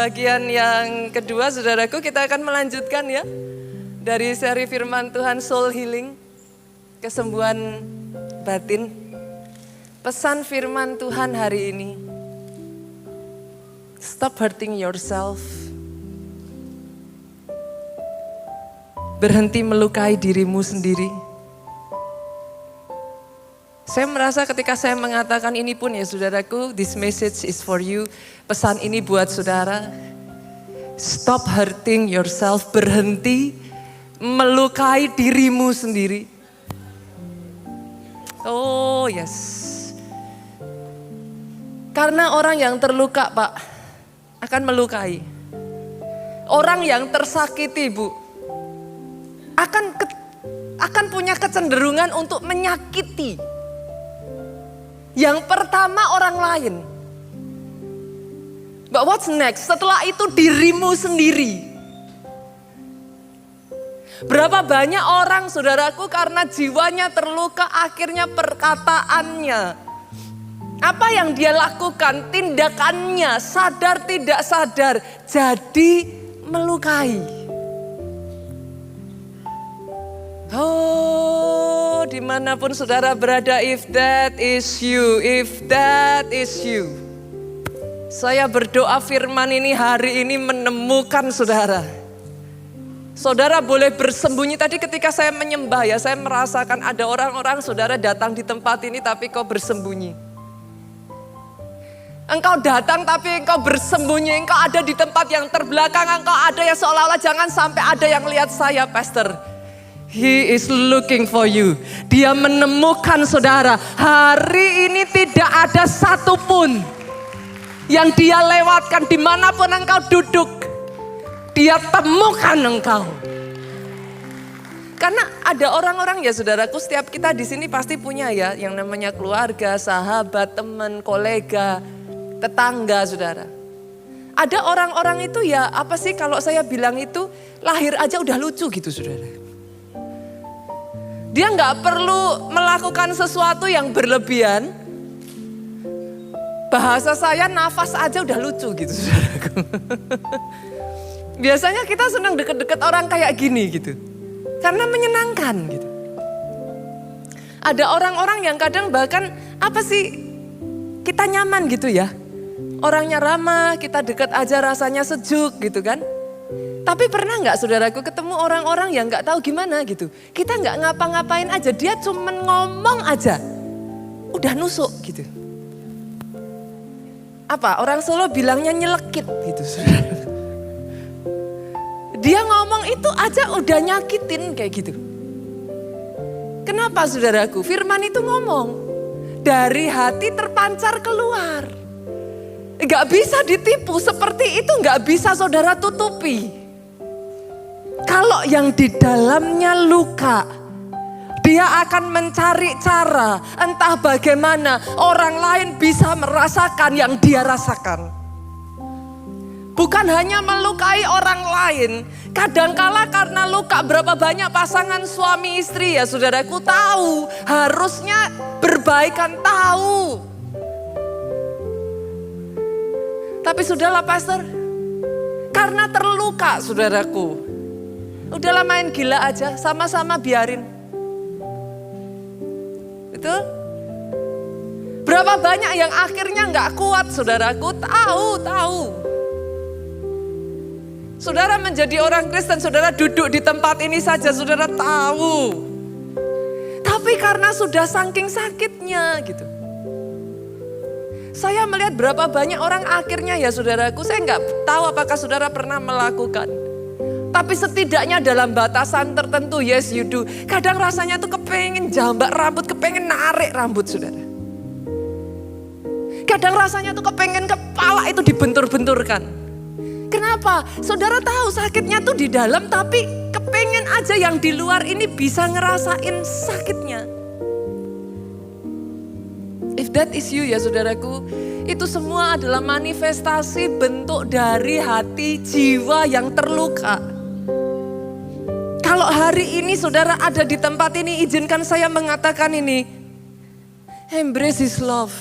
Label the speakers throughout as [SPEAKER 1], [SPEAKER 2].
[SPEAKER 1] bagian yang kedua, saudaraku, kita akan melanjutkan ya. Dari seri firman Tuhan Soul Healing, kesembuhan batin. Pesan firman Tuhan hari ini, stop hurting yourself. Berhenti melukai dirimu sendiri. Saya merasa ketika saya mengatakan ini pun ya saudaraku, this message is for you. Pesan ini buat saudara. Stop hurting yourself, berhenti melukai dirimu sendiri. Oh yes. Karena orang yang terluka Pak, akan melukai. Orang yang tersakiti Bu, akan punya kecenderungan untuk menyakiti. Yang pertama orang lain. But what's next? Setelah itu dirimu sendiri. Berapa banyak orang saudaraku karena jiwanya terluka akhirnya perkataannya. Apa yang dia lakukan, tindakannya sadar tidak sadar jadi melukai. Oh, dimanapun saudara berada, if that is you. Saya berdoa firman ini hari ini menemukan saudara. Saudara boleh bersembunyi. Tadi ketika saya menyembah ya, saya merasakan ada orang-orang saudara datang di tempat ini tapi kau bersembunyi. Engkau datang tapi engkau bersembunyi, engkau ada di tempat yang terbelakang, engkau ada yang seolah-olah jangan sampai ada yang lihat saya, Pastor. He is looking for you. Dia menemukan saudara. Hari ini tidak ada satupun yang dia lewatkan dimanapun engkau duduk. Dia temukan engkau. Karena ada orang-orang ya saudaraku, setiap kita di sini pasti punya ya yang namanya keluarga, sahabat, teman, kolega, tetangga saudara. Ada orang-orang itu ya apa sih kalau saya bilang itu lahir aja udah lucu gitu saudara. Dia nggak perlu melakukan sesuatu yang berlebihan. Bahasa saya nafas aja udah lucu gitu saudaraku. Biasanya kita senang deket-deket orang kayak gini gitu. Karena menyenangkan gitu. Ada orang-orang yang kadang bahkan apa sih kita nyaman gitu ya. Orangnya ramah, kita deket aja rasanya sejuk gitu kan. Tapi pernah nggak saudaraku ketemu orang-orang yang nggak tahu gimana gitu. Kita nggak ngapa-ngapain aja, dia cuman ngomong aja. Udah nusuk gitu. Apa orang Solo bilangnya nyelekit gitu saudara. Dia ngomong itu aja udah nyakitin kayak gitu. Kenapa saudaraku? Firman itu ngomong. Dari hati terpancar keluar. Gak bisa ditipu, seperti itu gak bisa saudara tutupi. Kalau yang di dalamnya luka, dia akan mencari cara entah bagaimana orang lain bisa merasakan yang dia rasakan. Bukan hanya melukai orang lain, kadangkala karena luka berapa banyak pasangan suami istri ya saudaraku tahu, harusnya berbaikan tahu. Tapi sudahlah Pastor, karena terluka saudaraku. Udahlah main gila aja, sama-sama biarin. Betul? Berapa banyak yang akhirnya gak kuat saudaraku, tahu. Saudara menjadi orang Kristen, saudara duduk di tempat ini saja, saudara tahu. Tapi karena sudah saking sakitnya gitu. Saya melihat berapa banyak orang akhirnya ya saudaraku, saya gak tahu apakah saudara pernah melakukan. Tapi setidaknya dalam batasan tertentu, yes you do. Kadang rasanya tuh kepengen jambak rambut, kepengen narik rambut saudara. Kadang rasanya tuh kepengen kepala itu dibentur-benturkan. Kenapa? Saudara tahu sakitnya tuh di dalam tapi kepengen aja yang di luar ini bisa ngerasain sakitnya. If that is you ya saudaraku, itu semua adalah manifestasi bentuk dari hati jiwa yang terluka. Kalau hari ini saudara ada di tempat ini, izinkan saya mengatakan ini. Embrace His love.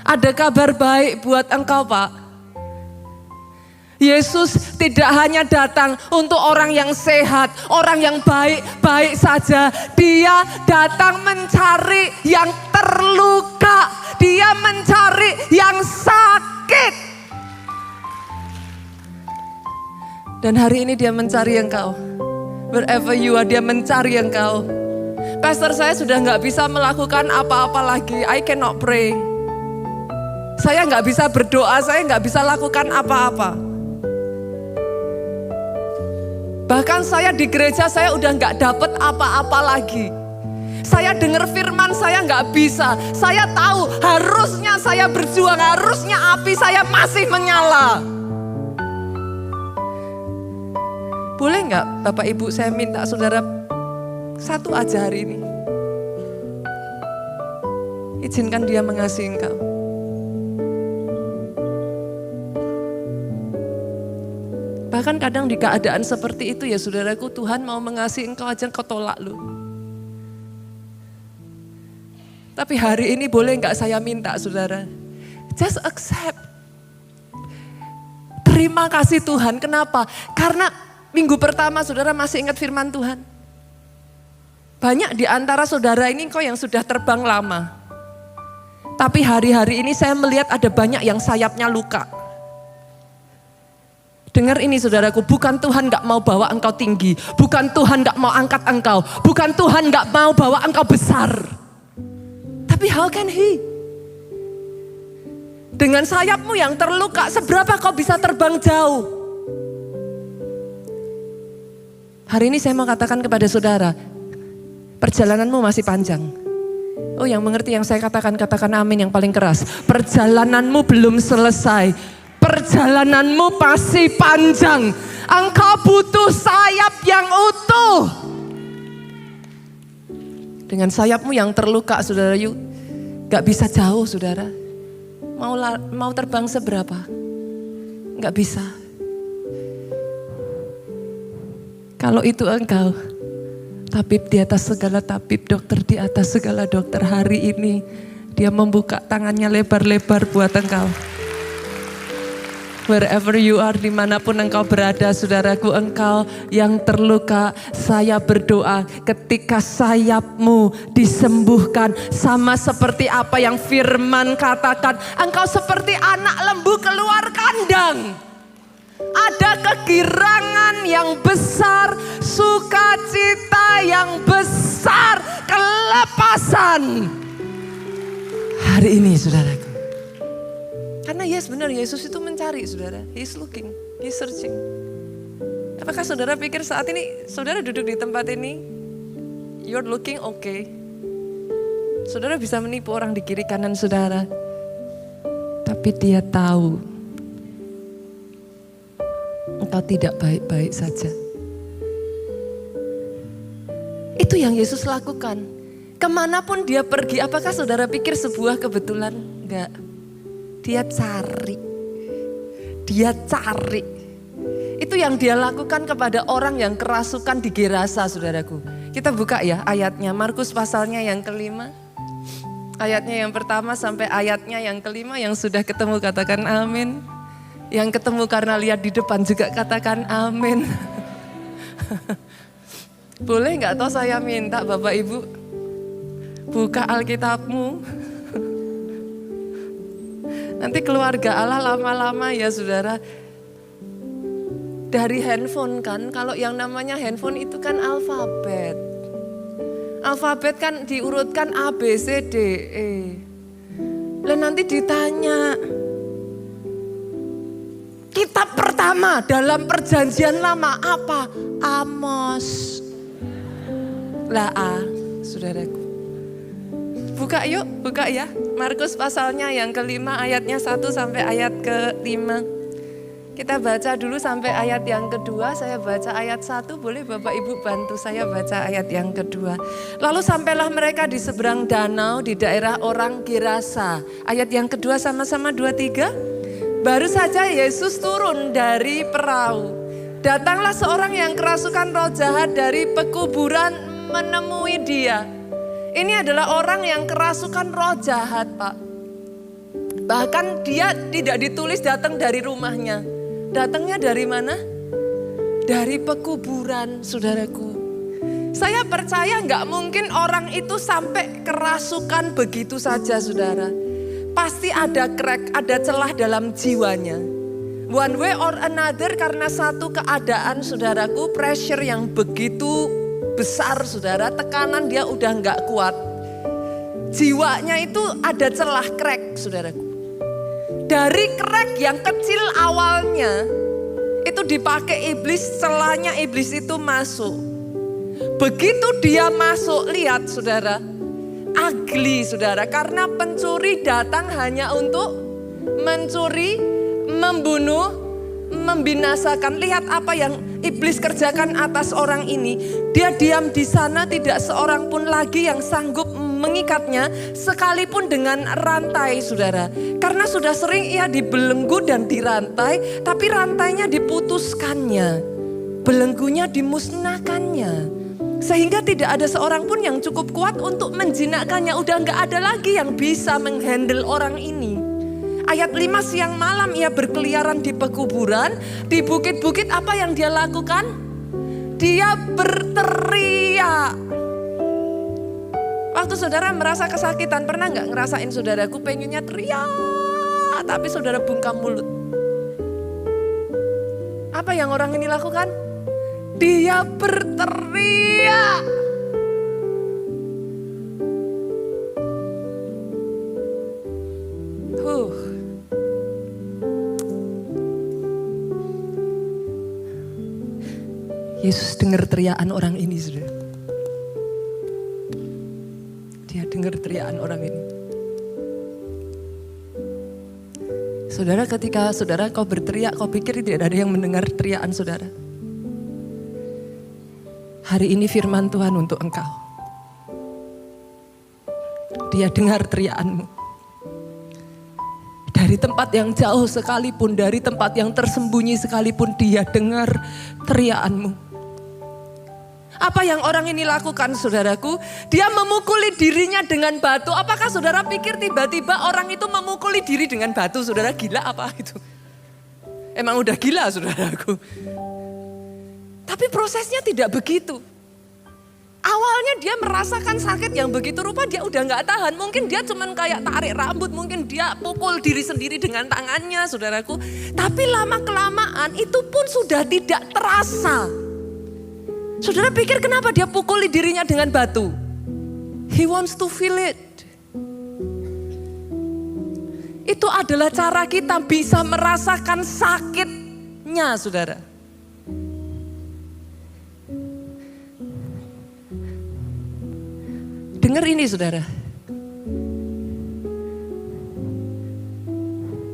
[SPEAKER 1] Ada kabar baik buat engkau Pak. Yesus tidak hanya datang untuk orang yang sehat, orang yang baik-baik saja. Dia datang mencari yang terluka. Dia mencari yang sakit. Dan hari ini dia mencari engkau. Wherever you are, dia mencari engkau. Pastor, saya sudah gak bisa melakukan apa-apa lagi. I cannot pray. Saya gak bisa berdoa, saya gak bisa lakukan apa-apa. Bahkan saya di gereja, saya udah gak dapet apa-apa lagi. Saya dengar firman, saya gak bisa. Saya tahu harusnya saya berjuang, harusnya api saya masih menyala. Boleh gak Bapak Ibu saya minta saudara satu aja hari ini. Izinkan dia mengasihi engkau. Bahkan kadang di keadaan seperti itu ya saudaraku, Tuhan mau mengasihi engkau aja engkau tolak lu. Tapi hari ini boleh gak saya minta saudara, just accept. Terima kasih Tuhan, kenapa? Karena minggu pertama saudara masih ingat firman Tuhan. Banyak di antara saudara ini kok yang sudah terbang lama. Tapi hari-hari ini saya melihat ada banyak yang sayapnya luka. Dengar ini saudaraku, bukan Tuhan gak mau bawa engkau tinggi. Bukan Tuhan gak mau angkat engkau. Bukan Tuhan gak mau bawa engkau besar. Tapi how can he? Dengan sayapmu yang terluka, seberapa kau bisa terbang jauh? Hari ini saya mau katakan kepada saudara, perjalananmu masih panjang. Oh, yang mengerti yang saya katakan amin yang paling keras. Perjalananmu belum selesai. Perjalananmu masih panjang. Engkau butuh sayap yang utuh. Dengan sayapmu yang terluka, saudara, yuk gak bisa jauh, saudara. Mau terbang seberapa? Gak bisa. Kalau itu engkau, tabib di atas segala tabib, dokter di atas segala dokter, hari ini dia membuka tangannya lebar-lebar buat engkau. Wherever you are, dimanapun engkau berada, saudaraku, engkau yang terluka, saya berdoa ketika sayapmu disembuhkan, sama seperti apa yang firman katakan, engkau seperti anak lembu keluar kandang. Ada kegirangan yang besar, sukacita yang besar, kelepasan. Hari ini saudaraku. Karena benar Yesus itu mencari saudara. He's looking, he's searching. Apakah saudara pikir saat ini saudara duduk di tempat ini, you're looking okay. Saudara bisa menipu orang di kiri kanan saudara. Tapi dia tahu engkau tidak baik-baik saja. Itu yang Yesus lakukan. Kemanapun dia pergi, apakah saudara pikir sebuah kebetulan? Enggak. Dia cari. Dia cari. Itu yang dia lakukan kepada orang yang kerasukan di Gerasa, saudaraku. Kita buka ya ayatnya, Markus pasalnya yang kelima. Ayatnya yang pertama sampai ayatnya yang kelima, yang sudah ketemu katakan amin. Yang ketemu karena lihat di depan juga katakan amin. Boleh gak toh saya minta Bapak Ibu buka Alkitabmu. Nanti keluarga Allah lama-lama ya saudara. Dari handphone kan, kalau yang namanya handphone itu kan alfabet. Alfabet kan diurutkan A, B, C, D, E. Lah nanti ditanya, kitab pertama dalam perjanjian lama apa? Amos. Lah A, saudaraku. Buka yuk, buka ya. Markus pasalnya yang kelima ayatnya 1 sampai ayat ke-5. Kita baca dulu sampai ayat yang kedua. Saya baca ayat 1, boleh Bapak Ibu bantu saya baca ayat yang kedua. Lalu sampailah mereka di seberang danau di daerah orang Gerasa. Ayat yang kedua sama-sama 2, 3. Baru saja Yesus turun dari perahu. Datanglah seorang yang kerasukan roh jahat dari pekuburan menemui dia. Ini adalah orang yang kerasukan roh jahat, Pak. Bahkan dia tidak ditulis datang dari rumahnya. Datangnya dari mana? Dari pekuburan, saudaraku. Saya percaya nggak mungkin orang itu sampai kerasukan begitu saja, saudara. Pasti ada crack, ada celah dalam jiwanya. One way or another, karena satu keadaan, saudaraku, pressure yang begitu besar, saudara, tekanan dia udah nggak kuat. Jiwanya itu ada celah crack, saudaraku. Dari crack yang kecil awalnya, itu dipakai iblis, celahnya iblis itu masuk. Begitu dia masuk, lihat saudara, ugly saudara. Karena pencuri datang hanya untuk mencuri, membunuh, membinasakan. Lihat apa yang iblis kerjakan atas orang ini. Dia diam di sana, tidak seorang pun lagi yang sanggup mengikatnya, sekalipun dengan rantai, saudara. Karena sudah sering ia dibelenggu dan dirantai, tapi rantainya diputuskannya, belenggunya dimusnahkannya. Sehingga tidak ada seorang pun yang cukup kuat untuk menjinakkannya. Udah gak ada lagi yang bisa menghandle orang ini. Ayat 5, siang malam ia berkeliaran di pekuburan, di bukit-bukit. Apa yang dia lakukan? Dia berteriak. Waktu saudara merasa kesakitan, pernah gak ngerasain saudaraku pengennya teriak, tapi saudara bungkam mulut? Apa yang orang ini lakukan? Dia berteriak. Yesus dengar teriakan orang ini, saudara. Dia dengar teriakan orang ini. Saudara, ketika saudara kau berteriak, kau pikir tidak ada yang mendengar teriakan saudara. Hari ini firman Tuhan untuk engkau. Dia dengar teriakanmu. Dari tempat yang jauh sekalipun, dari tempat yang tersembunyi sekalipun, dia dengar teriakanmu. Apa yang orang ini lakukan, saudaraku? Dia memukuli dirinya dengan batu. Apakah saudara pikir tiba-tiba orang itu memukuli diri dengan batu? Saudara gila apa itu? Emang udah gila, saudaraku. Tapi prosesnya tidak begitu. Awalnya dia merasakan sakit yang begitu rupa, dia udah gak tahan. Mungkin dia cuman kayak tarik rambut, mungkin dia pukul diri sendiri dengan tangannya, saudaraku. Tapi lama-kelamaan itu pun sudah tidak terasa. Saudara pikir kenapa dia pukuli dirinya dengan batu? He wants to feel it. Itu adalah cara kita bisa merasakan sakitnya, saudara. Dengar ini, saudara.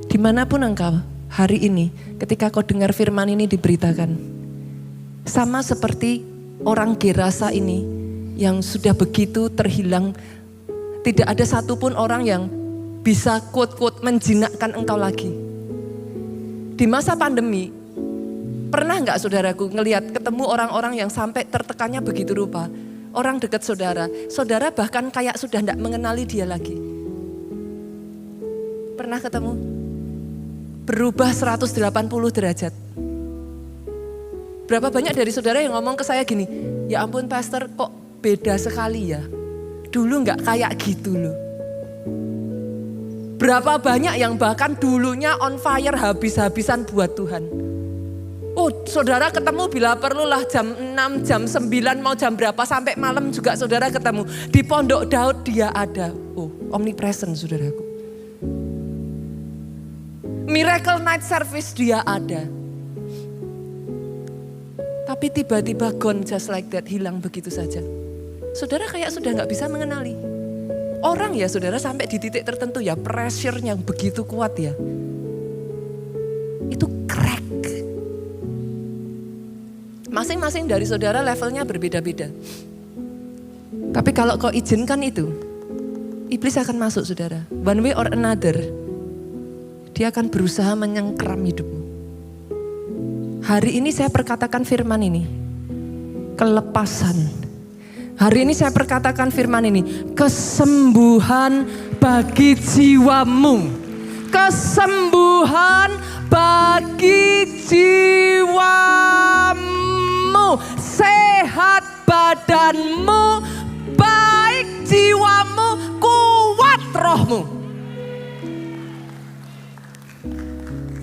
[SPEAKER 1] Dimanapun engkau hari ini, ketika kau dengar firman ini diberitakan, sama seperti orang Gerasa ini yang sudah begitu terhilang, tidak ada satupun orang yang bisa quote-quote menjinakkan engkau lagi. Di masa pandemi, pernah gak saudaraku ngelihat ketemu orang-orang yang sampai tertekannya begitu rupa? Orang dekat saudara, saudara bahkan kayak sudah gak mengenali dia lagi. Pernah ketemu? Berubah 180 derajat. Berapa banyak dari saudara yang ngomong ke saya gini, ya ampun pastor kok beda sekali ya. Dulu gak kayak gitu loh. Berapa banyak yang bahkan dulunya on fire habis-habisan buat Tuhan. Oh saudara ketemu bila perlulah jam 6, jam 9, mau jam berapa sampai malam juga saudara ketemu. Di Pondok Daud dia ada. Oh omnipresent saudaraku. Miracle Night Service dia ada. Tapi tiba-tiba gone just like that, hilang begitu saja. Saudara kayak sudah gak bisa mengenali. Orang ya saudara sampai di titik tertentu ya pressure yang begitu kuat ya. Itu crack. Masing-masing dari saudara levelnya berbeda-beda. Tapi kalau kau izinkan itu, iblis akan masuk saudara. One way or another, dia akan berusaha menyengkeram hidupmu. Hari ini saya perkatakan firman ini, kelepasan. Hari ini saya perkatakan firman ini, kesembuhan bagi jiwamu. Kesembuhan bagi jiwamu, sehat badanmu, baik jiwamu, kuat rohmu.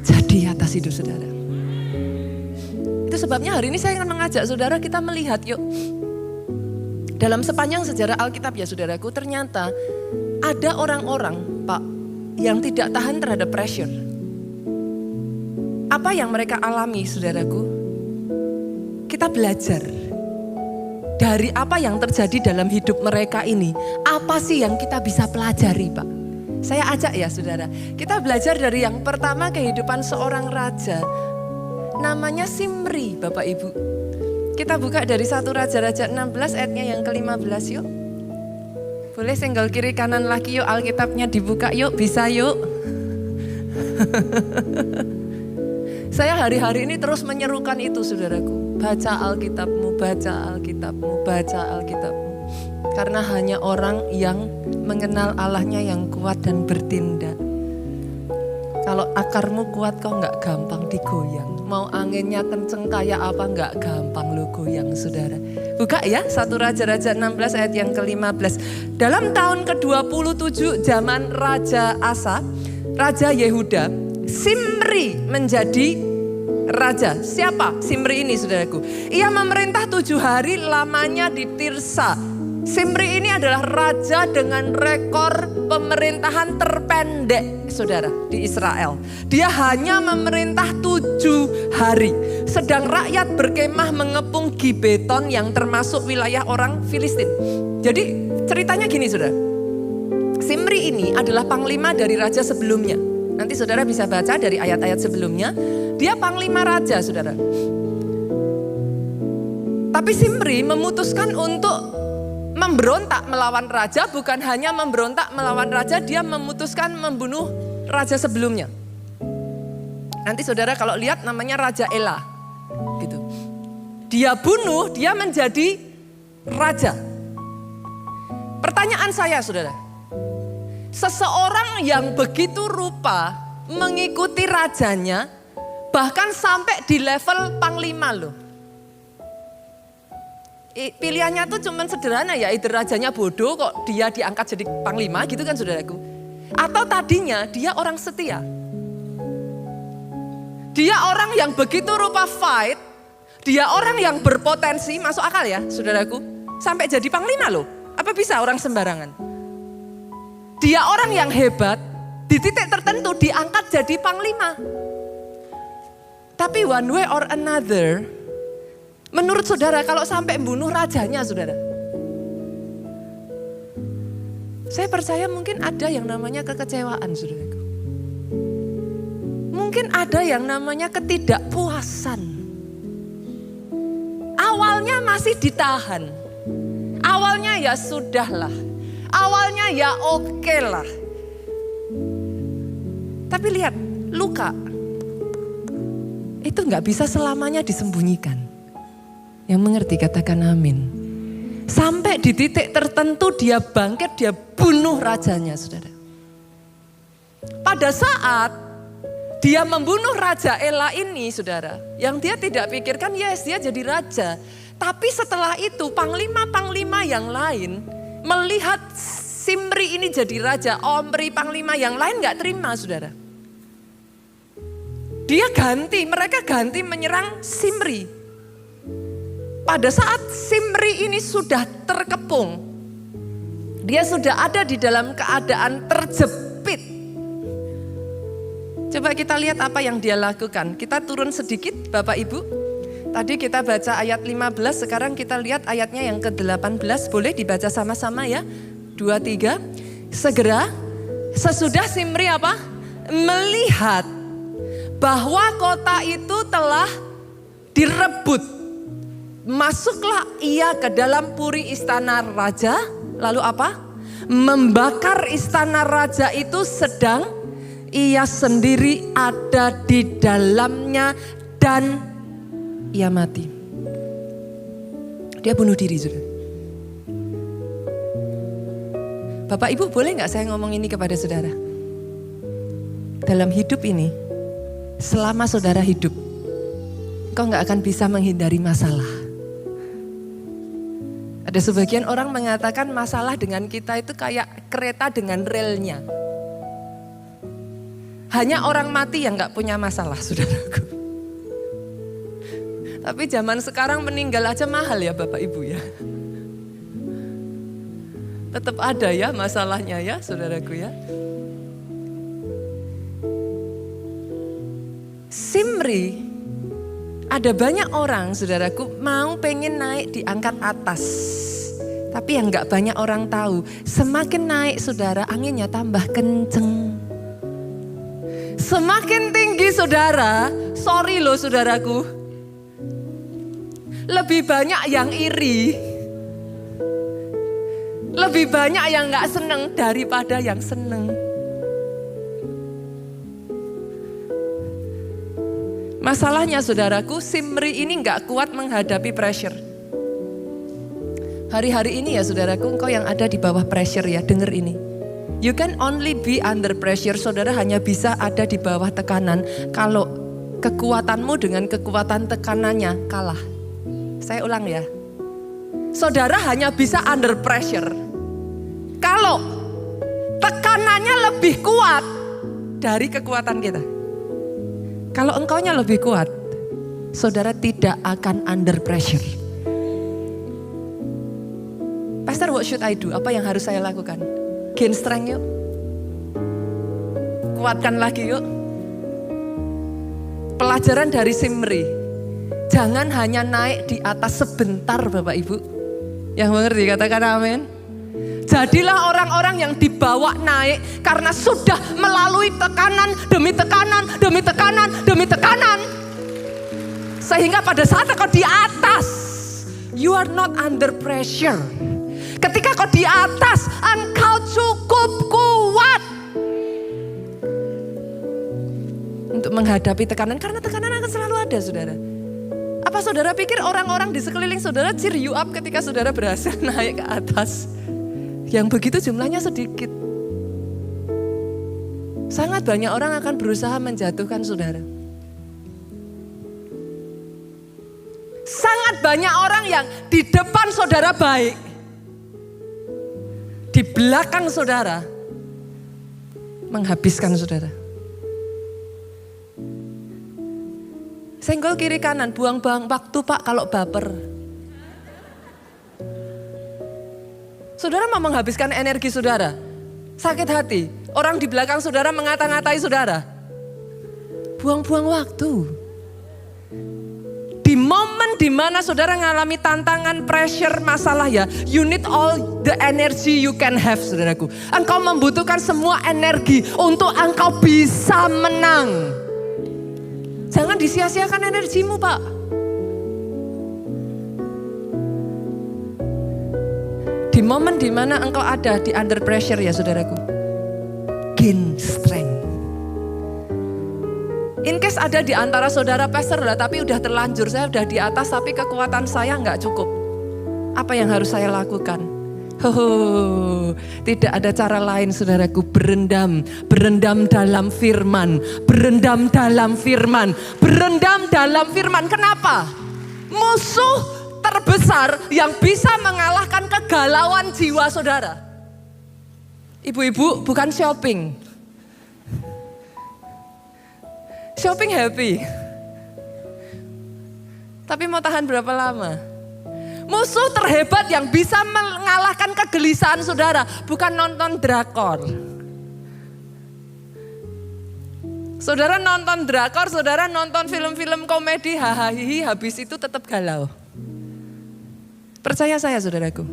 [SPEAKER 1] Jadi atas hidup saudara. Itu sebabnya hari ini saya akan mengajak saudara kita melihat yuk. Dalam sepanjang sejarah Alkitab ya saudaraku, ternyata ada orang-orang Pak yang tidak tahan terhadap pressure. Apa yang mereka alami saudaraku? Kita belajar dari apa yang terjadi dalam hidup mereka ini. Apa sih yang kita bisa pelajari Pak? Saya ajak ya saudara, kita belajar dari yang pertama kehidupan seorang raja. Namanya Simri Bapak Ibu. Kita buka dari 1 Raja-Raja 16 ayatnya yang ke-15 yuk. Boleh senggol kiri kanan lagi yuk, Alkitabnya dibuka yuk, bisa yuk. Saya hari-hari ini terus menyerukan itu saudaraku. Baca Alkitabmu, baca Alkitabmu, baca Alkitabmu. Karena hanya orang yang mengenal Allahnya yang kuat dan bertindak. Kalau akarmu kuat kau gak gampang digoyang. Mau anginnya kenceng kayak apa gak gampang lo goyang saudara. Buka ya 1 Raja-Raja 16 ayat yang ke-15. Dalam tahun ke-27 zaman Raja Asa, Raja Yehuda, Simri menjadi raja. Siapa Simri ini saudaraku? Ia memerintah 7 hari lamanya di Tirsa. Simri ini adalah raja dengan rekor pemerintahan terpendek saudara di Israel. Dia hanya memerintah 7 hari. Sedang rakyat berkemah mengepung Gibeton yang termasuk wilayah orang Filistin. Jadi ceritanya gini saudara. Simri ini adalah panglima dari raja sebelumnya. Nanti saudara bisa baca dari ayat-ayat sebelumnya. Dia panglima raja saudara. Tapi Simri memutuskan untuk memberontak melawan raja. Bukan hanya memberontak melawan raja, dia memutuskan membunuh raja sebelumnya. Nanti saudara kalau lihat namanya Raja Ela. Gitu. Dia bunuh, dia menjadi raja. Pertanyaan saya saudara. Seseorang yang begitu rupa mengikuti rajanya, bahkan sampai di level panglima loh. Pilihannya tuh cuman sederhana ya, either rajanya bodoh kok dia diangkat jadi panglima gitu kan saudaraku. Atau tadinya dia orang setia. Dia orang yang begitu rupa fight, dia orang yang berpotensi, masuk akal ya saudaraku. Sampai jadi panglima loh, apa bisa orang sembarangan? Dia orang yang hebat, di titik tertentu diangkat jadi panglima. Tapi one way or another, menurut saudara kalau sampai bunuh rajanya saudara. Saya percaya mungkin ada yang namanya kekecewaan saudaraku. Mungkin ada yang namanya ketidakpuasan. Awalnya masih ditahan. Awalnya ya sudahlah. Awalnya ya oke lah. Tapi lihat luka. Itu gak bisa selamanya disembunyikan. Yang mengerti katakan amin. Sampai di titik tertentu dia bangkit, dia bunuh rajanya saudara. Pada saat dia membunuh Raja Ela ini saudara. Yang dia tidak pikirkan yes dia jadi raja. Tapi setelah itu panglima-panglima yang lain melihat Simri ini jadi raja. Omri panglima yang lain gak terima saudara. Dia ganti, mereka ganti menyerang Simri. Pada saat Simri ini sudah terkepung, dia sudah ada di dalam keadaan terjepit. Coba kita lihat apa yang dia lakukan. Kita turun sedikit Bapak Ibu. Tadi kita baca ayat 15, sekarang kita lihat ayatnya yang ke-18. Boleh dibaca sama-sama ya. 2, 3. Segera sesudah Simri apa? Melihat bahwa kota itu telah direbut. Masuklah ia ke dalam puri istana raja, lalu apa? Membakar istana raja itu sedang ia sendiri ada di dalamnya dan ia mati. Dia bunuh diri saudara. Bapak Ibu boleh gak saya ngomong ini kepada saudara? Dalam hidup ini, selama saudara hidup, engkau gak akan bisa menghindari masalah. Ada sebagian orang mengatakan masalah dengan kita itu kayak kereta dengan relnya. Hanya orang mati yang gak punya masalah, saudaraku. Tapi zaman sekarang meninggal aja mahal ya Bapak Ibu ya. Tetap ada ya masalahnya ya saudaraku ya. Simri, ada banyak orang saudaraku mau pengen naik di angkat atas. Tapi yang gak banyak orang tahu, semakin naik saudara anginnya tambah kenceng. Semakin tinggi saudara, sorry loh saudaraku, lebih banyak yang iri. Lebih banyak yang gak seneng daripada yang seneng. Masalahnya saudaraku, Simri ini gak kuat menghadapi pressure. Hari-hari ini ya saudaraku, engkau yang ada di bawah pressure ya, denger ini. You can only be under pressure, saudara hanya bisa ada di bawah tekanan kalau kekuatanmu dengan kekuatan tekanannya kalah. Saya ulang ya. Saudara hanya bisa under pressure kalau tekanannya lebih kuat dari kekuatan kita. Kalau engkaunya lebih kuat, saudara tidak akan under pressure. Pastor, what should I do? Apa yang harus saya lakukan? Gain strength yuk. Kuatkan lagi yuk. Pelajaran dari Simri. Jangan hanya naik di atas sebentar Bapak Ibu. Yang mengerti katakan amin. Jadilah orang-orang yang dibawa naik karena sudah melalui tekanan demi tekanan, demi tekanan, demi tekanan. Sehingga pada saat kau di atas, you are not under pressure. Ketika kau di atas, engkau cukup kuat untuk menghadapi tekanan. Karena tekanan akan selalu ada saudara. Apa saudara pikir orang-orang di sekeliling saudara cheer you up ketika saudara berhasil naik ke atas? Yang begitu jumlahnya sedikit. Sangat banyak orang akan berusaha menjatuhkan saudara. Sangat banyak orang yang di depan saudara baik. Di belakang saudara menghabiskan saudara. Senggol kiri kanan, buang-buang waktu Pak kalau baper. Saudara mau menghabiskan energi saudara, sakit hati, orang di belakang saudara mengata-ngatai saudara. Buang-buang waktu. Di momen dimana saudara mengalami tantangan, pressure, masalah ya, you need all the energy you can have saudaraku. Engkau membutuhkan semua energi untuk engkau bisa menang. Jangan disia-siakan energimu Pak. Di momen dimana engkau ada di under pressure ya saudaraku. Gain strength. In case ada di antara saudara pastor lah tapi udah terlanjur, saya udah di atas tapi kekuatan saya nggak cukup. Apa yang harus saya lakukan? Tidak ada cara lain saudaraku, berendam dalam firman, berendam dalam firman, berendam dalam firman. Kenapa? Musuh terbesar yang bisa mengalahkan kegalauan jiwa saudara. Ibu-ibu bukan shopping. Shopping happy. Tapi mau tahan berapa lama? Musuh terhebat yang bisa mengalahkan kegelisahan saudara bukan nonton drakor. Saudara nonton drakor, saudara nonton film-film komedi, hahaha, habis itu tetap galau. Percaya saya saudaraku,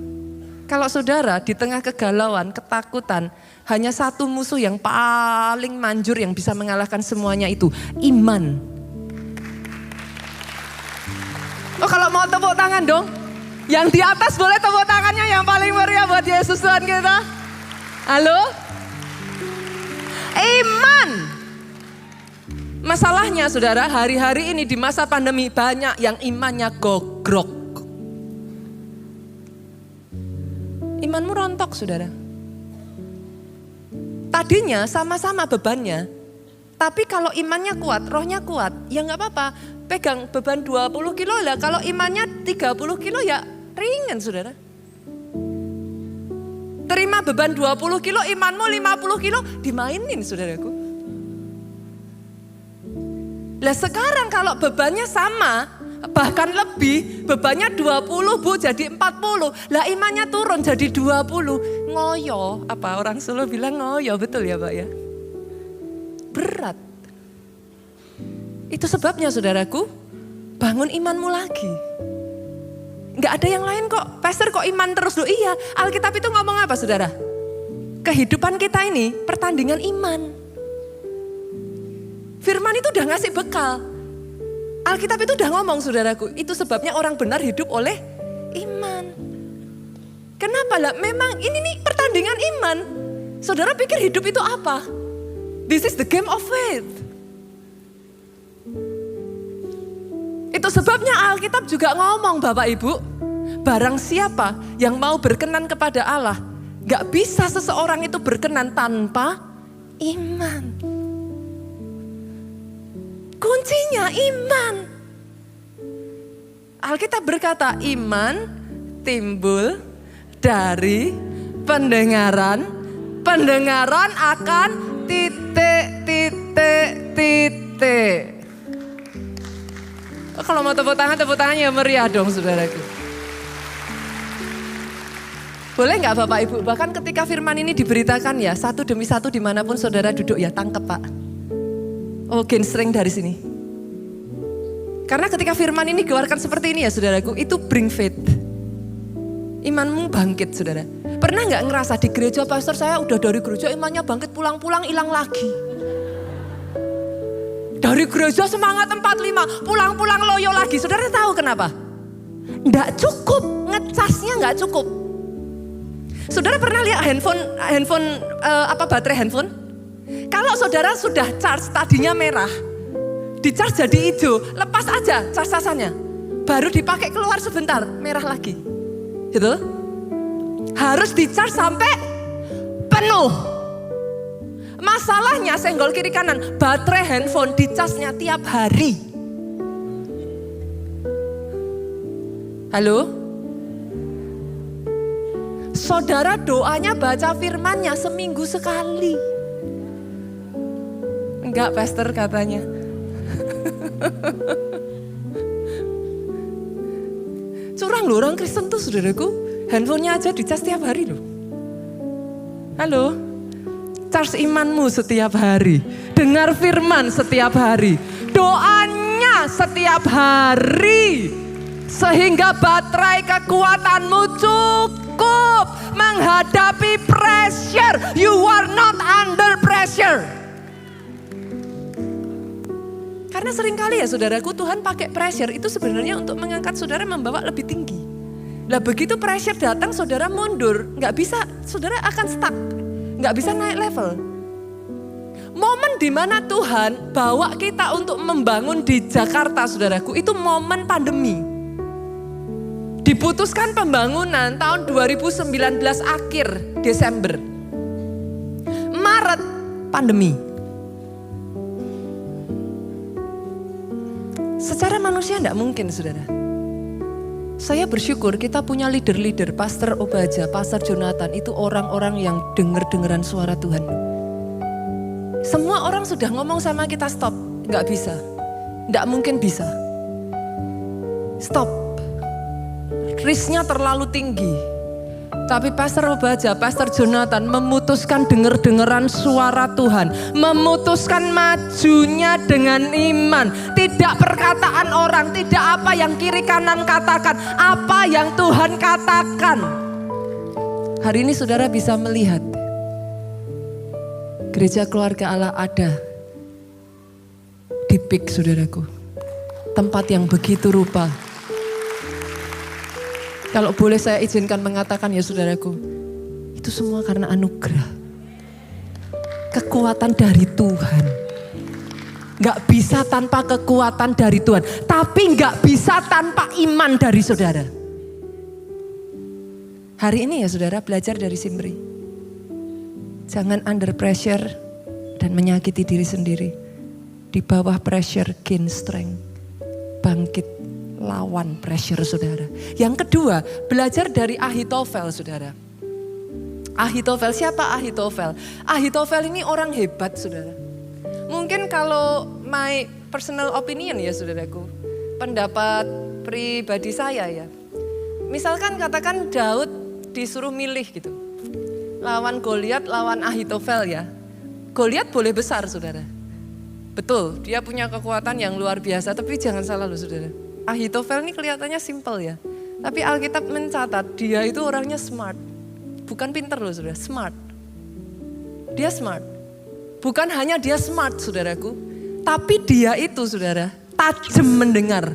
[SPEAKER 1] kalau saudara di tengah kegalauan, ketakutan, hanya satu musuh yang paling manjur yang bisa mengalahkan semuanya itu iman. Oh kalau mau tepuk tangan dong. Yang di atas boleh tepuk tangannya yang paling meriah buat Yesus Tuhan kita. Halo? Iman. Masalahnya saudara, hari-hari ini di masa pandemi banyak yang imannya gogrok. Imanmu rontok saudara. Tadinya sama-sama bebannya. Tapi kalau imannya kuat, rohnya kuat, ya gak apa-apa. Pegang beban 20 kilo lah, kalau imannya 30 kilo ya ringan saudara. Terima beban 20 kilo, imanmu 50 kilo, dimainin saudaraku. Lah sekarang kalau bebannya sama, bahkan lebih, bebannya 20 Bu jadi 40. Lah imannya turun jadi 20. Ngoyo, apa orang Solo bilang ngoyo, betul ya Pak ya? Berat. Itu sebabnya saudaraku, bangun imanmu lagi. Gak ada yang lain kok, pastor kok iman terus loh. Iya, Alkitab itu ngomong apa saudara? Kehidupan kita ini pertandingan iman. Firman itu udah ngasih bekal. Alkitab itu udah ngomong saudaraku, itu sebabnya orang benar hidup oleh iman. Kenapa lah? Memang ini nih pertandingan iman. Saudara pikir hidup itu apa? This is the game of faith. Itu sebabnya Alkitab juga ngomong Bapak Ibu, barang siapa yang mau berkenan kepada Allah, gak bisa seseorang itu berkenan tanpa iman. Kuncinya iman. Alkitab berkata iman timbul dari pendengaran, pendengaran akan titik. Kalau mau tepuk tangan ya meriah dong saudaraku. Boleh gak Bapak Ibu, bahkan ketika firman ini diberitakan ya, satu demi satu dimanapun saudara duduk ya tangkep Pak. Oh genstring dari sini. Karena ketika firman ini dikeluarkan seperti ini ya saudaraku, itu bring faith. Imanmu bangkit saudara. Pernah gak ngerasa di gereja pastor saya udah dari gereja imannya bangkit, pulang-pulang hilang lagi. Dari gereja semangat 45, pulang-pulang loyo lagi. Saudara tahu kenapa? Nggak cukup, ngecasnya nggak cukup. Saudara pernah lihat baterai handphone? Kalau saudara sudah charge tadinya merah, di charge jadi hijau, lepas aja cas-casannya. Baru dipakai keluar sebentar, merah lagi. Gitu? Harus di charge sampai penuh. Masalahnya senggol kiri kanan, baterai handphone dicasnya tiap hari. Halo? Saudara doanya baca firmannya seminggu sekali. Enggak pastor katanya. Curang loh orang Kristen tuh saudaraku. Handphonenya aja dicas tiap hari loh. Halo? Charge imanmu setiap hari. Dengar firman setiap hari. Doanya setiap hari. Sehingga baterai kekuatanmu cukup menghadapi pressure. You are not under pressure. Karena seringkali ya saudaraku, Tuhan pakai pressure itu sebenarnya untuk mengangkat saudara membawa lebih tinggi. Lah begitu pressure datang saudara mundur. Gak bisa, saudara akan stuck. Gak bisa naik level. Momen di mana Tuhan bawa kita untuk membangun di Jakarta saudaraku, itu momen pandemi. Diputuskan pembangunan tahun 2019 akhir Desember. Maret pandemi. Secara manusia tidak mungkin saudara. Saya bersyukur kita punya leader-leader, Pastor Obaja, Pastor Jonathan, itu orang-orang yang denger-dengeran suara Tuhan. Semua orang sudah ngomong sama kita stop, gak bisa, gak mungkin bisa. Stop, risknya terlalu tinggi. Tapi Pastor Obaja, Pastor Jonathan memutuskan denger-dengeran suara Tuhan. Memutuskan majunya dengan iman. Tidak perkataan orang, tidak apa yang kiri kanan katakan. Apa yang Tuhan katakan. Hari ini saudara bisa melihat. Gereja Keluarga Allah ada di PIK saudaraku. Tempat yang begitu rupa. Kalau boleh saya izinkan mengatakan ya saudaraku, itu semua karena anugerah. Kekuatan dari Tuhan. Gak bisa tanpa kekuatan dari Tuhan. Tapi gak bisa tanpa iman dari saudara. Hari ini ya saudara belajar dari Simri. Jangan under pressure dan menyakiti diri sendiri. Di bawah pressure gain strength. Bangkit lawan pressure saudara. Yang kedua, belajar dari Ahitofel saudara. Ahitofel, siapa Ahitofel? Ahitofel ini orang hebat saudara. Mungkin kalau my personal opinion ya saudaraku. Pendapat pribadi saya ya. Misalkan katakan Daud disuruh milih gitu. Lawan Goliat, lawan Ahitofel ya. Goliat boleh besar saudara. Betul, dia punya kekuatan yang luar biasa. Tapi jangan salah loh saudara. Ahitofel ini kelihatannya simple ya. Tapi Alkitab mencatat dia itu orangnya smart. Bukan pinter loh saudara, smart. Dia smart. Bukan hanya dia smart saudaraku. Tapi dia itu saudara, tajam mendengar.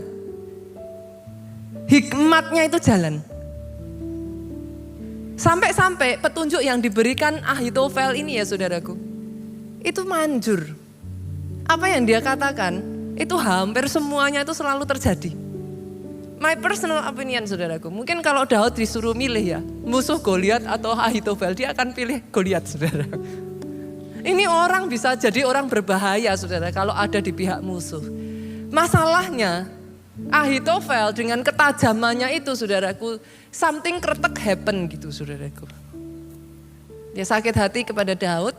[SPEAKER 1] Hikmatnya itu jalan. Sampai-sampai petunjuk yang diberikan Ahitofel ini ya saudaraku. Itu manjur. Apa yang dia katakan, itu hampir semuanya itu selalu terjadi. My personal opinion saudaraku. Mungkin kalau Daud disuruh milih ya, musuh Goliat atau Ahitofel, dia akan pilih Goliat saudara. Ini orang bisa jadi orang berbahaya saudara kalau ada di pihak musuh. Masalahnya Ahitofel dengan ketajamannya itu saudaraku, something kretek happen gitu saudaraku. Dia sakit hati kepada Daud.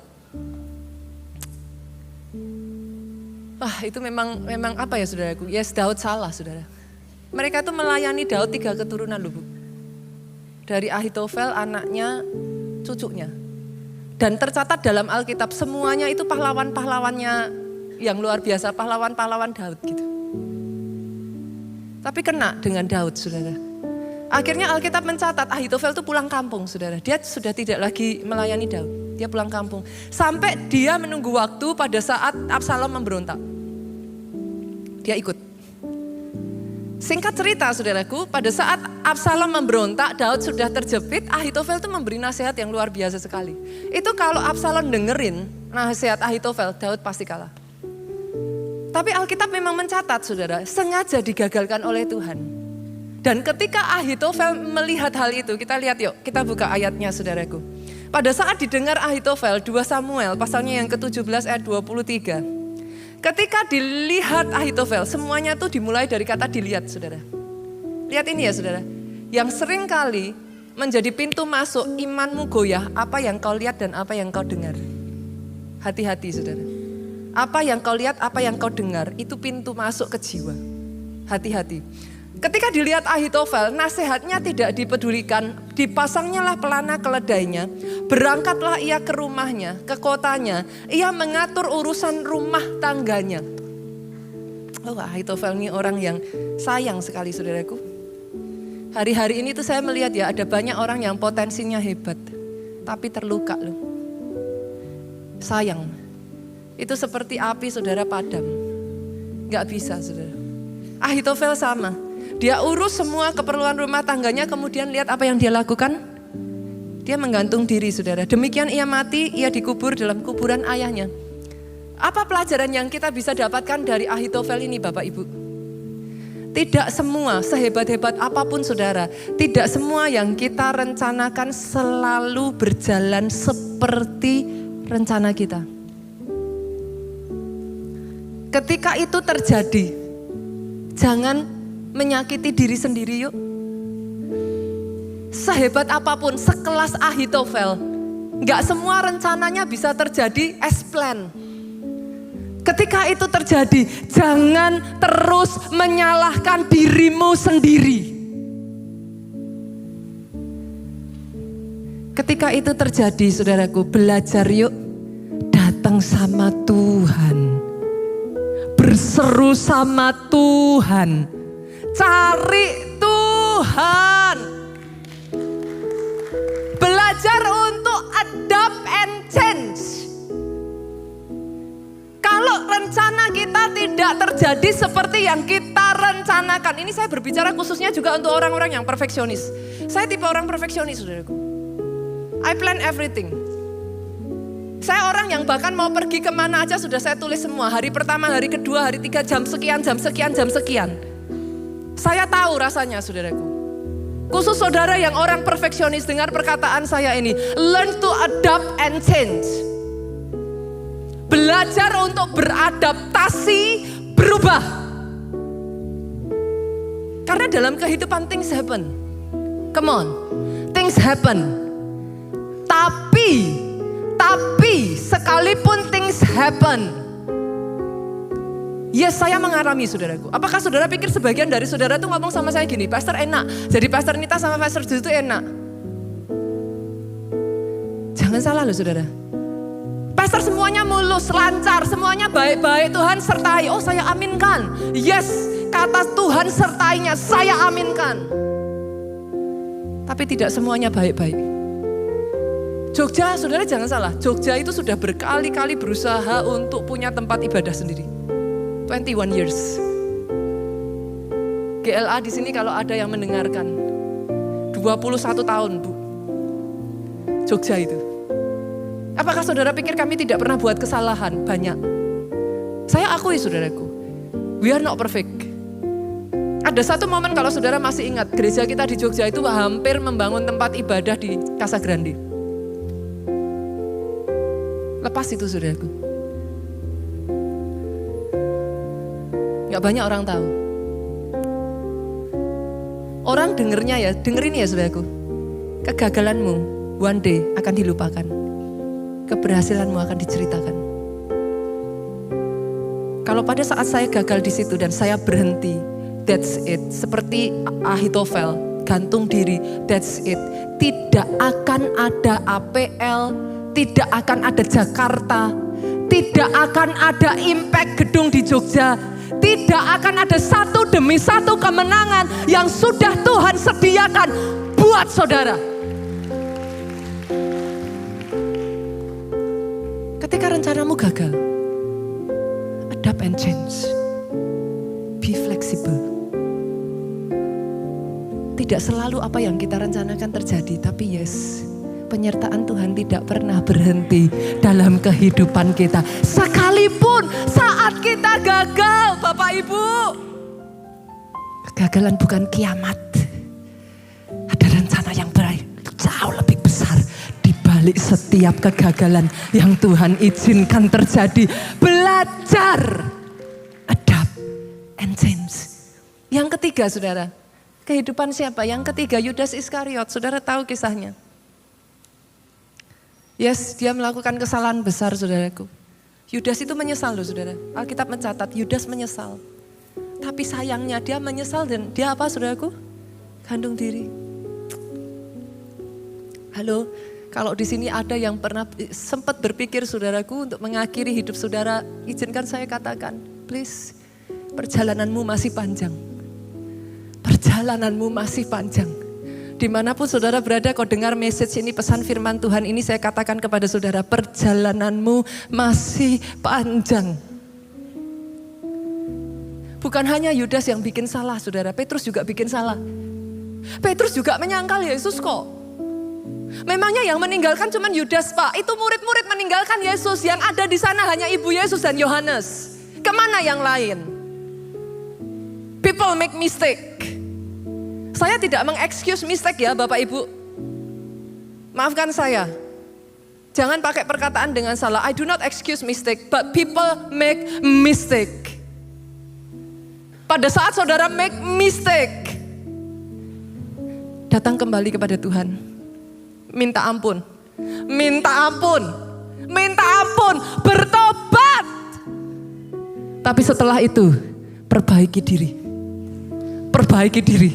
[SPEAKER 1] Wah itu memang apa ya saudaraku, yes Daud salah saudara. Mereka tuh melayani Daud 3 keturunan loh bu. Dari Ahitofel anaknya, cucunya. Dan tercatat dalam Alkitab semuanya itu pahlawan-pahlawannya yang luar biasa, pahlawan-pahlawan Daud gitu. Tapi kena dengan Daud saudara. Akhirnya Alkitab mencatat Ahitofel itu pulang kampung saudara. Dia sudah tidak lagi melayani Daud. Dia pulang kampung. Sampai dia menunggu waktu pada saat Absalom memberontak. Dia ikut. Singkat cerita saudaraku, pada saat Absalom memberontak, Daud sudah terjepit, Ahitofel itu memberi nasihat yang luar biasa sekali. Itu kalau Absalom dengerin nasihat Ahitofel, Daud pasti kalah. Tapi Alkitab memang mencatat saudara, sengaja digagalkan oleh Tuhan. Dan ketika Ahitofel melihat hal itu, kita lihat yuk, kita buka ayatnya saudaraku. Pada saat didengar Ahitofel, 2 Samuel pasalnya yang ke-17 ayat 23. Ketika dilihat Ahitofel, semuanya tuh dimulai dari kata dilihat saudara. Lihat ini ya saudara, yang sering kali menjadi pintu masuk imanmu goyah, apa yang kau lihat dan apa yang kau dengar. Hati-hati saudara. Apa yang kau lihat, apa yang kau dengar, itu pintu masuk ke jiwa. Hati-hati. Ketika dilihat Ahitofel, nasihatnya tidak dipedulikan, dipasangnyalah pelana keledainya, berangkatlah ia ke rumahnya, ke kotanya, ia mengatur urusan rumah tangganya. Oh Ahitofel ini orang yang sayang sekali saudaraku. Hari-hari ini tuh saya melihat ya ada banyak orang yang potensinya hebat, tapi terluka loh. Sayang, itu seperti api saudara padam, gak bisa saudara. Ahitofel sama. Dia urus semua keperluan rumah tangganya, kemudian lihat apa yang dia lakukan. Dia menggantung diri saudara. Demikian ia mati, ia dikubur dalam kuburan ayahnya. Apa pelajaran yang kita bisa dapatkan dari Ahitofel ini Bapak Ibu? Tidak semua, sehebat-hebat apapun saudara, tidak semua yang kita rencanakan selalu berjalan seperti rencana kita. Ketika itu terjadi, jangan menyakiti diri sendiri yuk. Sehebat apapun, sekelas Ahitofel, gak semua rencananya bisa terjadi as plan. Ketika itu terjadi, jangan terus menyalahkan dirimu sendiri. Ketika itu terjadi, saudaraku, belajar yuk datang sama Tuhan. Berseru sama Tuhan. Cari Tuhan. Belajar untuk adapt and change. Kalau rencana kita tidak terjadi seperti yang kita rencanakan. Ini saya berbicara khususnya juga untuk orang-orang yang perfeksionis. Saya tipe orang perfeksionis saudaraku. I plan everything. Saya orang yang bahkan mau pergi kemana aja sudah saya tulis semua. Hari pertama, hari kedua, hari 3, jam sekian, jam sekian, jam sekian. Saya tahu rasanya saudaraku. Khusus saudara yang orang perfeksionis, dengar perkataan saya ini. Learn to adapt and change. belajar untuk beradaptasi, berubah. Karena dalam kehidupan things happen. Come on, things happen. Tapi sekalipun things happen, yes, saya mengalami saudaraku. Apakah saudara pikir sebagian dari saudara tuh ngomong sama saya gini, Pastor enak, jadi Pastor Nita sama Pastor Juju itu enak. Jangan salah loh saudara. Pastor semuanya mulus, lancar, semuanya baik-baik, Tuhan sertai. Oh saya aminkan. Yes, kata Tuhan sertainya, saya aminkan. Tapi tidak semuanya baik-baik. Jogja, saudara jangan salah. Jogja itu sudah berkali-kali berusaha untuk punya tempat ibadah sendiri. 21 years. GLA di sini kalau ada yang mendengarkan. 21 tahun Bu. Jogja itu. Apakah saudara pikir kami tidak pernah buat kesalahan? Banyak. Saya akui saudaraku. We are not perfect. Ada satu momen kalau saudara masih ingat. Gereja kita di Jogja itu hampir membangun tempat ibadah di Casa Grande. Lepas itu saudaraku. Gak banyak orang tahu. Orang dengernya dengerin ya saudaraku. Kegagalanmu one day akan dilupakan. Keberhasilanmu akan diceritakan. Kalau pada saat saya gagal di situ dan saya berhenti, that's it. Seperti Ahitofel, gantung diri, that's it. Tidak akan ada APL, tidak akan ada Jakarta, tidak akan ada impact gedung di Jogja, tidak akan ada satu demi satu kemenangan yang sudah Tuhan sediakan buat saudara. Ketika rencanamu gagal, adapt and change. Be flexible. Tidak selalu apa yang kita rencanakan terjadi, tapi yes, penyertaan Tuhan tidak pernah berhenti dalam kehidupan kita. Sekalipun saat kita gagal, Bapak Ibu. Kegagalan bukan kiamat. Ada rencana yang jauh lebih besar di balik setiap kegagalan yang Tuhan izinkan terjadi. Belajar, adapt and change. Yang ketiga saudara, kehidupan siapa? Yang ketiga Yudas Iskariot, saudara tahu kisahnya. Yes, dia melakukan kesalahan besar saudaraku. Yudas itu menyesal loh saudara. Alkitab mencatat Yudas menyesal. Tapi sayangnya dia menyesal dan dia apa saudaraku? Gantung diri. Halo, kalau di sini ada yang pernah sempat berpikir saudaraku untuk mengakhiri hidup saudara, izinkan saya katakan, please, perjalananmu masih panjang. Perjalananmu masih panjang. Dimanapun saudara berada, kau dengar message ini, pesan firman Tuhan ini, saya katakan kepada saudara, perjalananmu masih panjang. Bukan hanya Yudas yang bikin salah saudara, Petrus juga bikin salah. Petrus juga menyangkal Yesus kok. Memangnya yang meninggalkan cuma Yudas Pak, itu murid-murid meninggalkan Yesus, yang ada di sana hanya ibu Yesus dan Yohanes. Kemana yang lain? People make mistake. Saya tidak mengexcuse mistake ya Bapak Ibu. Maafkan saya. Jangan pakai perkataan dengan salah. I do not excuse mistake, but people make mistake. Pada saat saudara make mistake, datang kembali kepada Tuhan. Minta ampun. Minta ampun. Minta ampun. Bertobat. Tapi setelah itu, perbaiki diri. Perbaiki diri.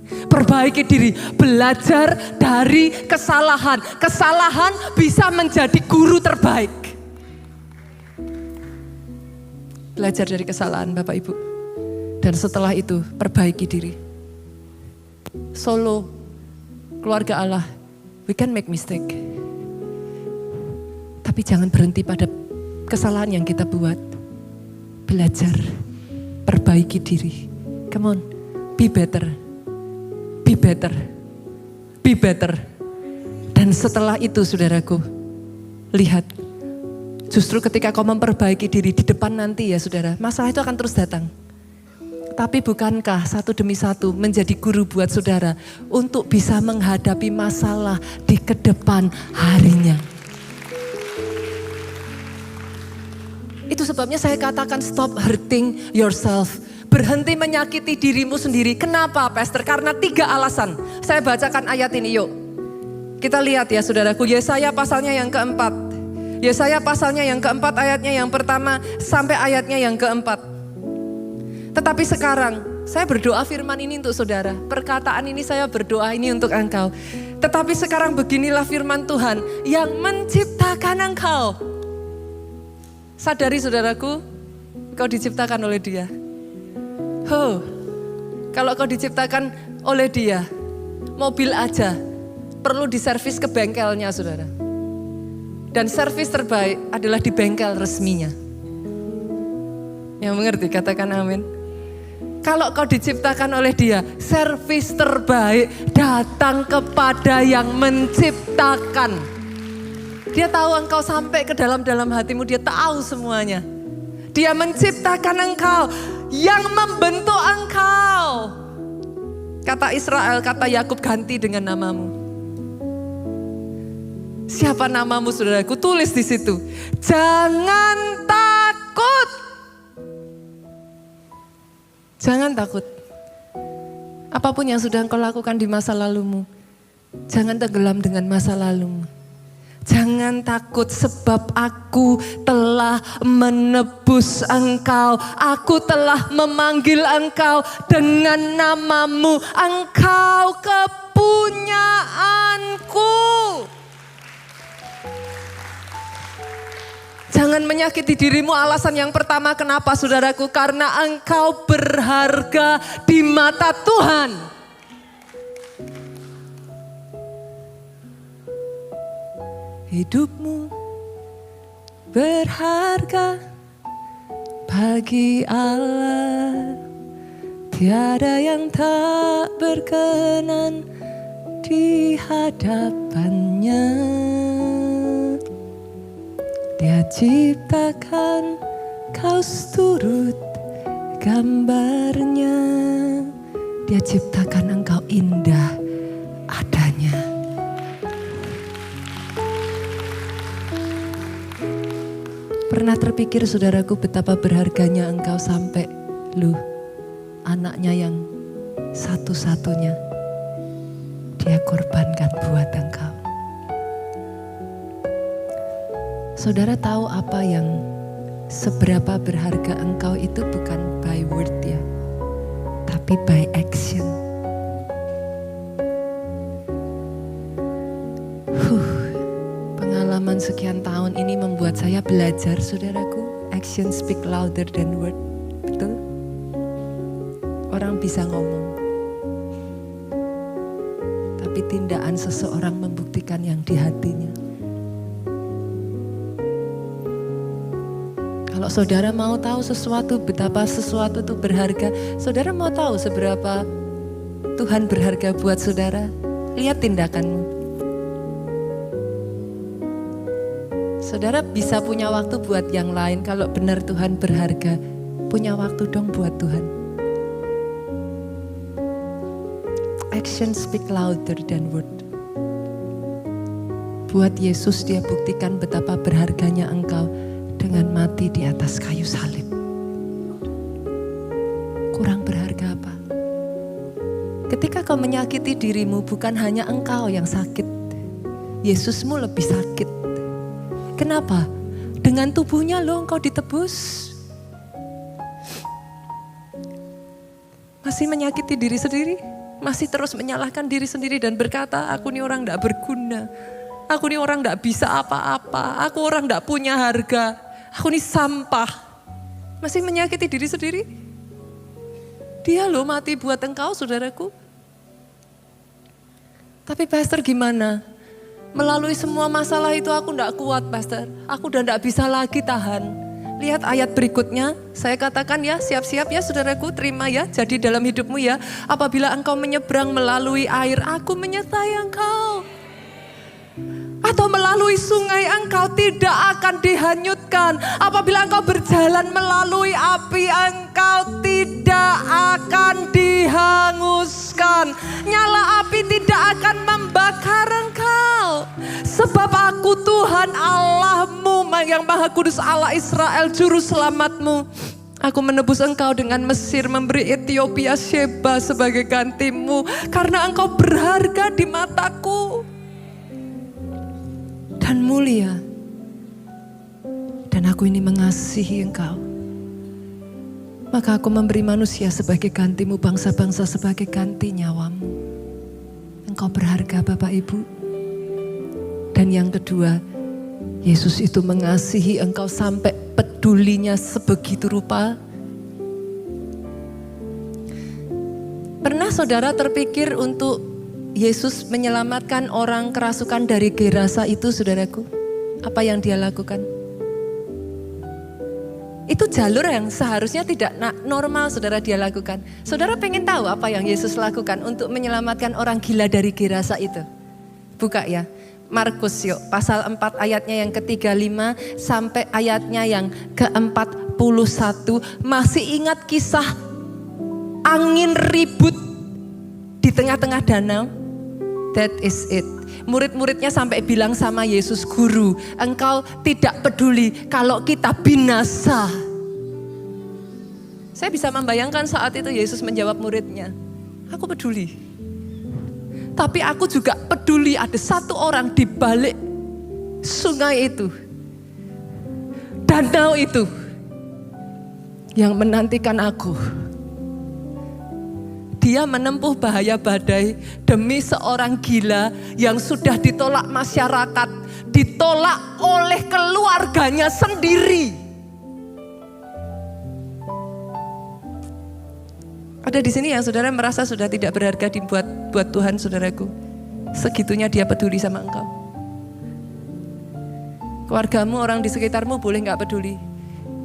[SPEAKER 1] Perbaiki diri, belajar dari kesalahan. Kesalahan bisa menjadi guru terbaik. Belajar dari kesalahan Bapak Ibu. Dan setelah itu perbaiki diri. Solo, keluarga Allah, we can make mistake. Tapi jangan berhenti pada kesalahan yang kita buat. Belajar, perbaiki diri. Come on, be better. Be better, be better. Dan setelah itu saudaraku, lihat, justru ketika kau memperbaiki diri di depan nanti ya saudara, masalah itu akan terus datang. Tapi bukankah satu demi satu menjadi guru buat saudara untuk bisa menghadapi masalah di kedepan harinya. Itu sebabnya saya katakan stop hurting yourself. Berhenti menyakiti dirimu sendiri. Kenapa, Pastor? Karena 3 alasan. Saya bacakan ayat ini, yuk. Kita lihat ya, saudaraku. Yesaya pasalnya yang keempat. Yesaya pasalnya yang keempat, ayatnya yang pertama sampai ayatnya yang keempat. Tetapi sekarang, saya berdoa firman ini untuk saudara. Perkataan ini saya berdoa ini untuk engkau. Tetapi sekarang beginilah firman Tuhan yang menciptakan engkau. Sadari saudaraku, kau diciptakan oleh Dia. Kalau kau diciptakan oleh Dia, mobil aja perlu diservis ke bengkelnya, saudara. Dan servis terbaik adalah di bengkel resminya. Yang mengerti katakan amin. Kalau kau diciptakan oleh Dia, servis terbaik datang kepada yang menciptakan. Dia tahu engkau sampai ke dalam-dalam hatimu, Dia tahu semuanya. Dia menciptakan engkau, yang membentuk engkau. Kata Israel, kata Yakub, ganti dengan namamu. Siapa namamu, saudaraku? Tulis di situ. Jangan takut. Jangan takut. Apapun yang sudah engkau lakukan di masa lalumu, jangan tenggelam dengan masa lalumu. Jangan takut sebab aku telah menebus engkau. Aku telah memanggil engkau dengan namamu. Engkau kepunyaanku. Jangan menyakiti dirimu. Alasan yang pertama kenapa, saudaraku? Karena engkau berharga di mata Tuhan. Hidupmu berharga bagi Allah. Tiada yang tak berkenan di hadapannya. Dia ciptakan kau seturut gambarnya. Dia ciptakan engkau indah adanya. Pernah terpikir, saudaraku, betapa berharganya engkau sampai anaknya yang satu-satunya Dia korbankan buat engkau. Saudara tahu apa yang seberapa berharga engkau itu bukan by word ya, tapi by action. Pengalaman sekian tahun ini membuat saya belajar, saudaraku, action speak louder than word. Betul? Orang bisa ngomong, tapi tindakan seseorang membuktikan yang di hatinya. Kalau saudara mau tahu sesuatu, betapa sesuatu itu berharga, saudara mau tahu seberapa Tuhan berharga buat saudara, lihat tindakanmu. Saudara bisa punya waktu buat yang lain, kalau benar Tuhan berharga, punya waktu dong buat Tuhan. Action speak louder than word. Buat Yesus, Dia buktikan betapa berharganya engkau dengan mati di atas kayu salib. Kurang berharga apa? Ketika kau menyakiti dirimu, bukan hanya engkau yang sakit, Yesusmu lebih sakit. Kenapa? Dengan tubuhnya engkau ditebus. Masih menyakiti diri sendiri, masih terus menyalahkan diri sendiri dan berkata, aku ini orang gak berguna, aku ini orang gak bisa apa-apa, aku orang gak punya harga, aku ini sampah. Masih menyakiti diri sendiri. Dia mati buat engkau, saudaraku. Tapi pastor gimana? Melalui semua masalah itu aku tidak kuat, pastor. Aku udah tidak bisa lagi tahan. Lihat ayat berikutnya, saya katakan ya, siap-siap ya saudaraku, terima ya. Jadi dalam hidupmu ya, apabila engkau menyeberang melalui air, aku menyertai engkau. Atau melalui sungai, engkau tidak akan dihanyutkan. Apabila engkau berjalan melalui api, engkau tidak akan dihanguskan. Nyala api tidak akan membakar engkau. Sebab aku Tuhan Allahmu yang Maha Kudus, Allah Israel, Juru Selamatmu. Aku menebus engkau dengan Mesir, memberi Ethiopia Sheba sebagai gantimu. Karena engkau berharga di mataku dan mulia. Dan aku ini mengasihi engkau. Maka aku memberi manusia sebagai gantimu, bangsa-bangsa sebagai ganti nyawamu. Engkau berharga Bapak Ibu. Dan yang kedua, Yesus itu mengasihi engkau sampai pedulinya sebegitu rupa. Pernah saudara terpikir untuk Yesus menyelamatkan orang kerasukan dari Gerasa itu, saudaraku? Apa yang dia lakukan? Itu jalur yang seharusnya tidak normal saudara dia lakukan. Saudara pengen tahu apa yang Yesus lakukan untuk menyelamatkan orang gila dari Gerasa itu? Buka ya. Markus yuk, pasal 4 ayatnya yang ke-35 sampai ayatnya yang ke-41. Masih ingat kisah angin ribut di tengah-tengah danau? That is it. Murid-muridnya sampai bilang sama Yesus, Guru, engkau tidak peduli kalau kita binasa. Saya bisa membayangkan saat itu Yesus menjawab muridnya, aku peduli. Tapi aku juga peduli ada satu orang di balik sungai itu, danau itu, yang menantikan aku. Dia menempuh bahaya badai demi seorang gila yang sudah ditolak masyarakat, ditolak oleh keluarganya sendiri. Ada di sini yang saudara merasa sudah tidak berharga buat Tuhan, saudaraku. Segitunya dia peduli sama engkau. Keluargamu, orang di sekitarmu boleh gak peduli.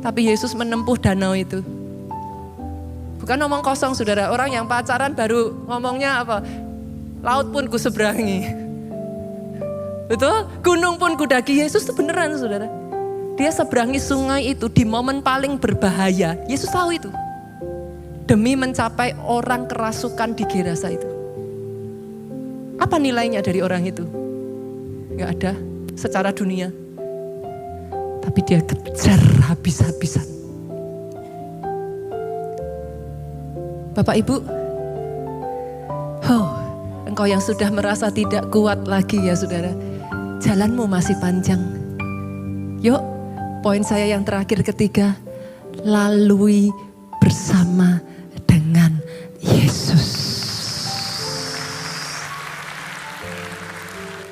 [SPEAKER 1] Tapi Yesus menempuh danau itu. Bukan ngomong kosong saudara, orang yang pacaran baru ngomongnya apa? Laut pun ku seberangi. Betul? Gunung pun ku daki. Yesus itu beneran saudara. Dia seberangi sungai itu di momen paling berbahaya. Yesus tahu itu. Demi mencapai orang kerasukan di Gerasa itu. Apa nilainya dari orang itu? Gak ada secara dunia. Tapi dia kejar habis-habisan. Bapak Ibu, engkau yang sudah merasa tidak kuat lagi ya saudara. Jalanmu masih panjang. Yuk, poin saya yang terakhir ketiga. Lalui bersama dengan